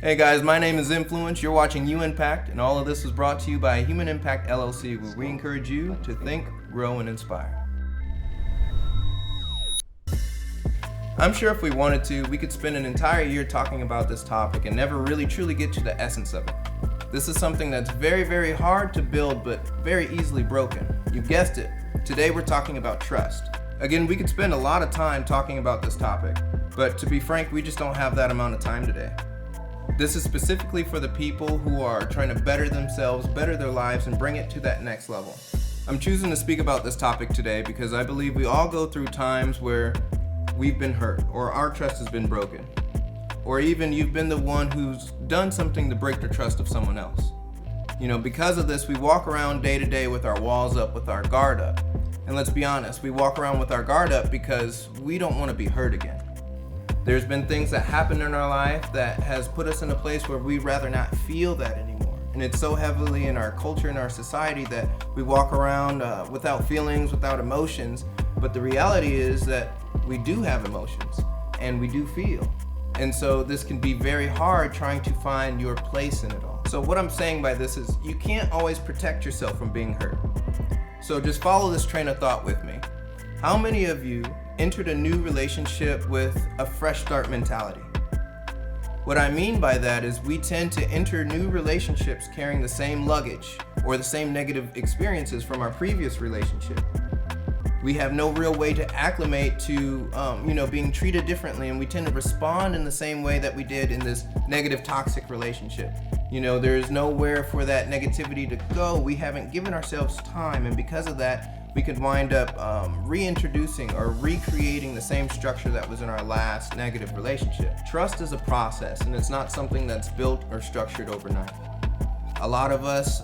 Hey guys, my name is Influence. You're watching You Impact, and all of this was brought to you by Human Impact LLC, where we encourage you to think, grow, and inspire. I'm sure if we wanted to, we could spend an entire year talking about this topic and never really truly get to the essence of it. This is something that's very, very hard to build, but very easily broken. You guessed it. Today we're talking about trust. Again, we could spend a lot of time talking about this topic, but to be frank, we just don't have that amount of time today. This is specifically for the people who are trying to better themselves, better their lives, and bring it to that next level. I'm choosing to speak about this topic today because I believe we all go through times where we've been hurt, or our trust has been broken, or even you've been the one who's done something to break the trust of someone else. Because of this, we walk around day to day with our walls up, with our guard up. And let's be honest, we walk around with our guard up because we don't want to be hurt again. There's been things that happened in our life that has put us in a place where we'd rather not feel that anymore. And it's so heavily in our culture and our society that we walk around without feelings, without emotions. But the reality is that we do have emotions and we do feel. And so this can be very hard trying to find your place in it all. So what I'm saying by this is you can't always protect yourself from being hurt. So just follow this train of thought with me. How many of you entered a new relationship with a fresh start mentality? What I mean by that is we tend to enter new relationships carrying the same luggage or the same negative experiences from our previous relationship. We have no real way to acclimate to being treated differently, and we tend to respond in the same way that we did in this negative toxic relationship. There's nowhere for that negativity to go. We haven't given ourselves time, and because of that, we could wind up reintroducing or recreating the same structure that was in our last negative relationship. Trust is a process, and it's not something that's built or structured overnight. A lot of us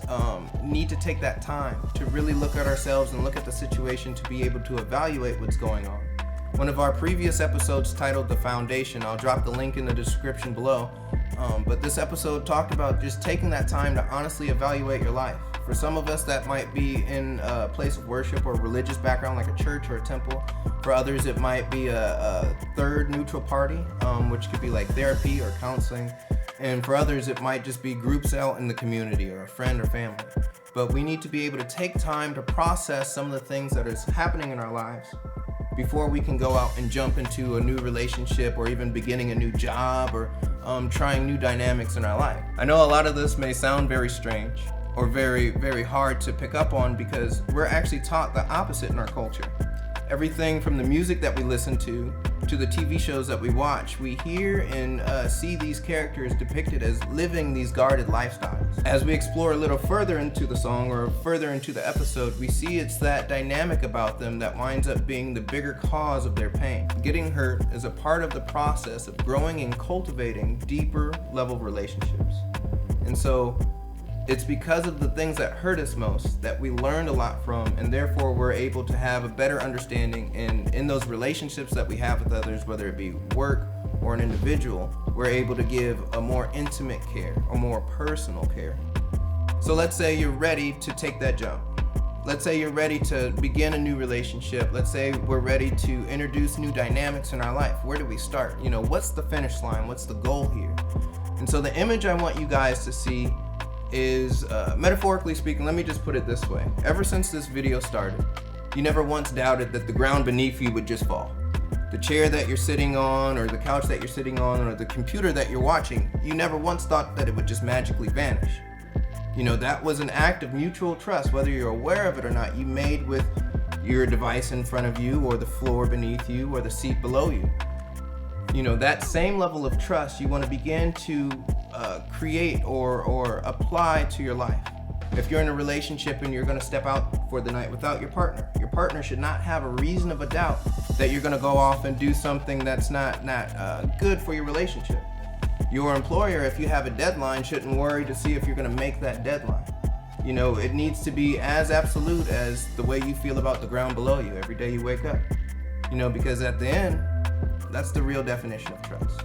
need to take that time to really look at ourselves and look at the situation to be able to evaluate what's going on. One of our previous episodes titled The Foundation, I'll drop the link in the description below, but this episode talked about just taking that time to honestly evaluate your life. For some of us, that might be in a place of worship or religious background like a church or a temple. For others, it might be a third neutral party, which could be like therapy or counseling. And for others, it might just be groups out in the community or a friend or family. But we need to be able to take time to process some of the things that is happening in our lives before we can go out and jump into a new relationship or even beginning a new job or trying new dynamics in our life. I know a lot of this may sound very strange or very, very hard to pick up on because we're actually taught the opposite in our culture. Everything from the music that we listen to the TV shows that we watch, we hear and see these characters depicted as living these guarded lifestyles. As we explore a little further into the song or further into the episode, we see it's that dynamic about them that winds up being the bigger cause of their pain. Getting hurt is a part of the process of growing and cultivating deeper level relationships. And so it's because of the things that hurt us most that we learned a lot from, and therefore we're able to have a better understanding in those relationships that we have with others, whether it be work or an individual, we're able to give a more intimate care or more personal care. So let's say you're ready to take that jump. Let's say you're ready to begin a new relationship. Let's say we're ready to introduce new dynamics in our life. Where do we start? What's the finish line? What's the goal here? And so the image I want you guys to see is, metaphorically speaking, let me just put it this way. Ever since this video started, you never once doubted that the ground beneath you would just fall. The chair that you're sitting on, or the couch that you're sitting on, or the computer that you're watching, you never once thought that it would just magically vanish. That was an act of mutual trust, whether you're aware of it or not, you made with your device in front of you, or the floor beneath you, or the seat below you. That same level of trust you want to begin to create or apply to your life. If you're in a relationship and you're going to step out for the night without your partner should not have a reason of a doubt that you're going to go off and do something that's not good for your relationship. Your employer, if you have a deadline, shouldn't worry to see if you're going to make that deadline. It needs to be as absolute as the way you feel about the ground below you every day you wake up. Because at the end, that's the real definition of trust.